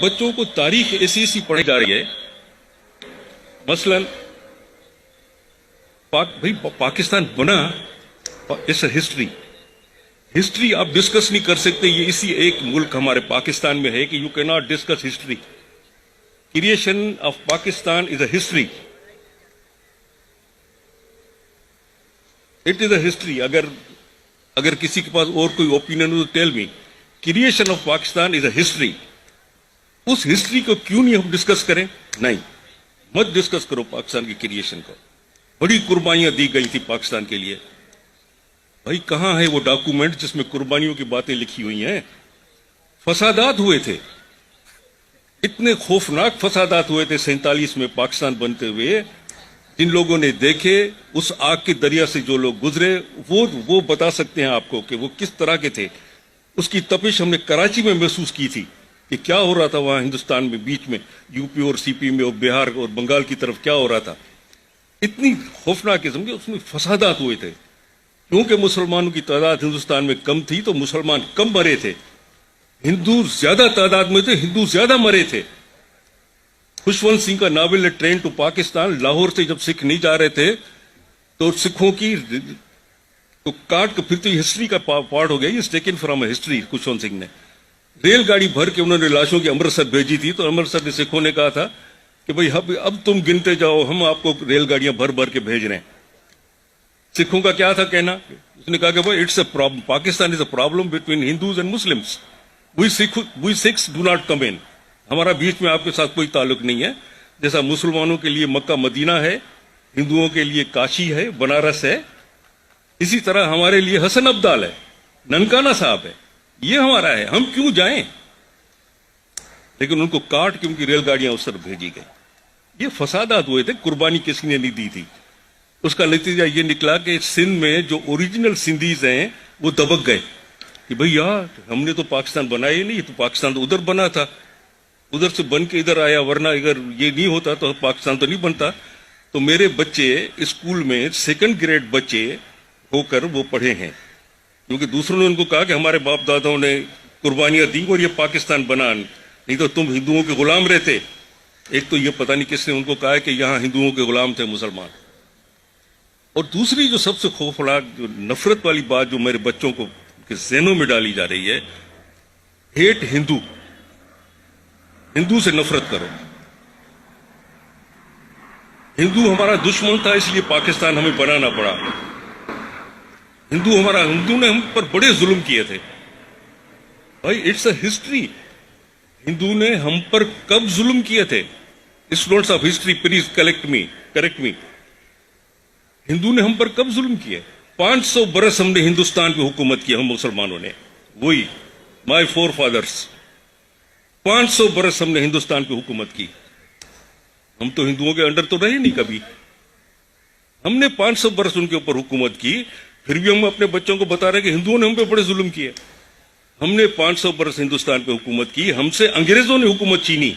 بچوں کو تاریخ ایسی پڑھی جا رہی ہے. مثلاً پاکستان بنا، اٹس اے ہسٹری آپ ڈسکس نہیں کر سکتے. یہ اسی ایک ملک ہمارے پاکستان میں ہے کہ یو کی not discuss history. Creation of Pakistan is a history. It is a history. اگر کسی کے پاس اور کوئی اوپینین ہو تو tell me. Creation of Pakistan is a history. اس ہسٹری کو کیوں نہیں ہم ڈسکس کریں؟ نہیں، مت ڈسکس کرو پاکستان کی کریشن کو. بڑی قربانیاں دی گئی تھی پاکستان کے لیے. بھائی کہاں ہے وہ ڈاکومنٹ جس میں قربانیوں کی باتیں لکھی ہوئی ہیں؟ فسادات ہوئے تھے، اتنے خوفناک فسادات ہوئے تھے 47 میں پاکستان بنتے ہوئے. جن لوگوں نے دیکھے، اس آگ کے دریا سے جو لوگ گزرے، وہ بتا سکتے ہیں آپ کو کہ وہ کس طرح کے تھے. اس کی تپش ہم نے کراچی میں محسوس کی تھی کہ کیا ہو رہا تھا وہاں ہندوستان میں، بیچ میں یو پی اور سی پی میں اور بہار اور بنگال کی طرف کیا ہو رہا تھا. اتنی خوفناک قسم کے اس میں فسادات ہوئے تھے. کیونکہ مسلمانوں کی تعداد ہندوستان میں کم تھی تو مسلمان کم مرے تھے. ہندو زیادہ تعداد میں تھے، ہندو زیادہ مرے تھے. خوشونت سنگھ کا ناول ہے ٹرین ٹو پاکستان. لاہور سے جب سکھ نہیں جا رہے تھے تو سکھوں کی تو کاٹ کے پھر تو ہسٹری کا پارٹ ہو گیا. یہ taken from a history. Khushwant Singh نے ریل گاڑی بھر کے انہوں نے لاشوں کی امرتسر بھیجی تھی، تو امرتسر نے سکھوں نے کہا تھا کہ بھئی اب تم گنتے جاؤ، ہم آپ کو ریل گاڑیاں بھر کے بھیج رہے ہیں. سکھوں کا کیا تھا کہنا؟ اس نے کہا کہ بھائی it's a problem, Pakistan is a problem between Hindus and Muslims. We Sikhs do not come in. ہمارا بیچ میں آپ کے ساتھ کوئی تعلق نہیں ہے. جیسا مسلمانوں کے لیے مکہ مدینہ ہے، ہندوؤں کے لیے کاشی ہے، بنارس ہے، اسی طرح ہمارے لیے حسن ابدال ہے، ننکانہ صاحب ہے. یہ ہمارا ہے، ہم کیوں جائیں؟ لیکن ان کو کاٹ کے ان کی ریل گاڑیاں اس طرف بھیجی گئی. یہ فسادات ہوئے تھے، قربانی کسی نے نہیں دی تھی. اس کا نتیجہ یہ نکلا کہ سندھ میں جو اوریجنل سندھیز ہیں وہ دبک گئے کہ بھئی یار ہم نے تو پاکستان بنایا ہی نہیں، تو پاکستان تو ادھر بنا تھا، ادھر سے بن کے ادھر آیا، ورنہ اگر یہ نہیں ہوتا تو پاکستان تو نہیں بنتا. تو میرے بچے اسکول میں 2nd گریڈ بچے ہو کر وہ پڑھے ہیں، کیونکہ دوسروں نے ان کو کہا کہ ہمارے باپ داداؤں نے قربانیاں دی اور یہ پاکستان بنا، نہیں تو تم ہندوؤں کے غلام رہتے. ایک تو یہ پتہ نہیں کس نے ان کو کہا کہ یہاں ہندوؤں کے غلام تھے مسلمان. اور دوسری جو سب سے خوفناک جو نفرت والی بات جو میرے بچوں کو کے ذہنوں میں ڈالی جا رہی ہے، ہیٹ ہندو. ہندو سے نفرت کرو. ہندو ہمارا دشمن تھا، اس لیے پاکستان ہمیں بنانا پڑا. ہندو نے ہم پر بڑے ظلم کیے تھے. بھائی اٹس اے ہسٹری. ہندو نے ہم پر کب ظلم کیے تھے؟ Students of history please correct me. ہندو نے ہم پر کب ظلم کیے؟ 500 برس ہم نے ہندوستان پہ حکومت کی، ہم مسلمانوں نے. وہی مائی فور فادرس. 500 برس ہم نے ہندوستان پہ حکومت کی. ہم تو ہندوؤں کے انڈر تو رہے نہیں کبھی. ہم نے 500 برس ان کے اوپر حکومت کی، پھر بھی ہم اپنے بچوں کو بتا رہے کہ ہندوؤں نے ہم پہ بڑے ظلم کیے. ہم نے 500 برس ہندوستان پہ حکومت کی، ہم سے انگریزوں نے حکومت چھینی.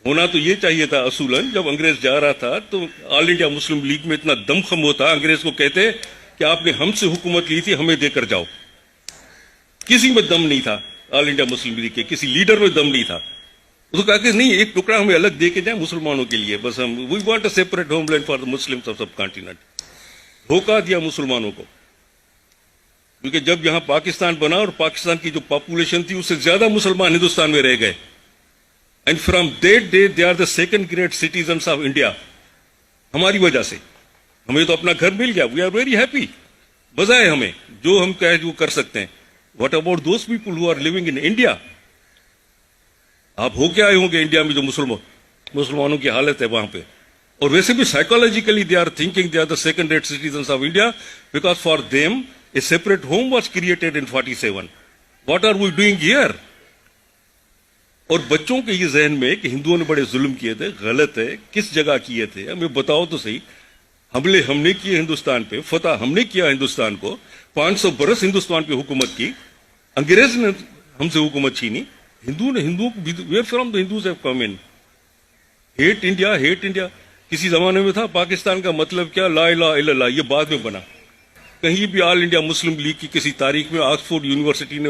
ہونا تو یہ چاہیے تھا اصولاً، جب انگریز جا رہا تھا تو آل انڈیا مسلم لیگ میں اتنا دم خم ہوتا، انگریز کو کہتے کہ آپ نے ہم سے حکومت لی تھی، ہمیں دے کر جاؤ. کسی میں دم نہیں تھا، آل انڈیا مسلم لیگ کے کسی لیڈر میں دم نہیں تھا. اس کو کہا کہ نہیں، ایک ٹکڑا ہمیں الگ دے کے جائیں مسلمانوں کے لیے، بس ہم we want a separate homeland for the Muslims of subcontinent. دھوکہ دیا مسلمانوں کو. کیونکہ جب یہاں پاکستان بنا اور پاکستان کی جو پاپولیشن تھی اس سے زیادہ مسلمان ہندوستان میں رہ گئے. And from that day they are the 2nd grade citizens of India. ہماری وجہ سے ہمیں تو اپنا گھر مل گیا. We are very happy. بجائے ہمیں جو ہم کہہ جو کر سکتے ہیں. What about those people who are living in India? آپ ہو کے آئے ہوں گے انڈیا میں جو مسلمانوں کی حالت ہے وہاں پہ. اور ویسے بھی psychologically they are thinking they are the 2nd rate citizens of India because for them a separate home was created in 47. What are we doing here? اور بچوں کے یہ ذہن میں کہ ہندوؤں نے بڑے ظلم کیے تھے، غلط ہے. کس جگہ کیے تھے ہمیں بتاؤ تو صحیح. حملے ہم نے کیے ہندوستان پہ، فتح ہم نے کیا ہندوستان کو. 500 برس ہندوستان پہ حکومت کی، انگریز نے ہم سے حکومت چھینی. ہندوؤں کو where from the Hindus have come in. Hate India. کسی زمانے میں تھا پاکستان کا مطلب کیا؟ لا الہ الا اللہ. یہ بعد میں بنا. کہیں بھی آل انڈیا مسلم لیگ کی کسی تاریخ میں آکسفورڈ یونیورسٹی نے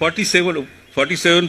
47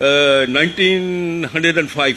1905